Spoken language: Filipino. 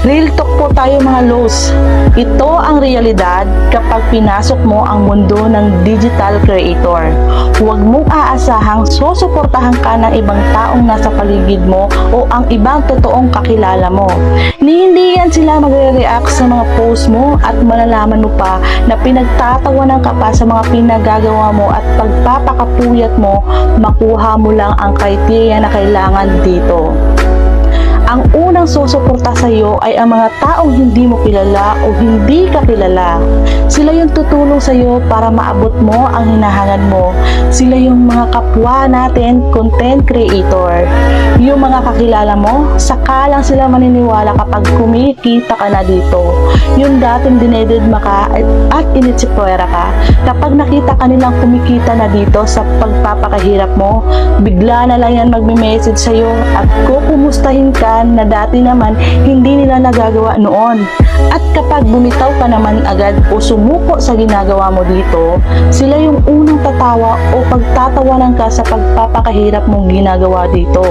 Real talk po tayo mga Los. Ito ang realidad kapag pinasok mo ang mundo ng digital creator. Huwag mong aasahang susuportahan ka ng ibang taong nasa paligid mo o ang ibang totoong kakilala mo. Hindi yan sila magre-react sa mga post mo at malalaman mo pa na pinagtatawanan ka pa sa mga pinagagawa mo at pagpapakapuyat mo, makuha mo lang ang criteria na kailangan dito. Ang unang susuporta sa iyo ay ang mga taong hindi mo kilala o hindi ka kilala. Sila yung tutulong sa iyo para maabot mo ang hinahangad mo. Sila yung mga kapwa natin, content creator. Yung mga kakilala mo, saka lang sila maniniwala kapag kumikita ka na dito. Yung dating dinededma ka at initsipwera ka, kapag nakita ka nilang kumikita na dito sa pagpapakahirap mo, bigla na lang yan magme-message sa iyo at kukumustahin ka na dati naman hindi nila nagagawa noon. At kapag bumitaw ka naman agad o sumuko sa ginagawa mo dito, sila yung unang tatawa o pagtatawanan ka sa pagpapakahirap mong ginagawa dito.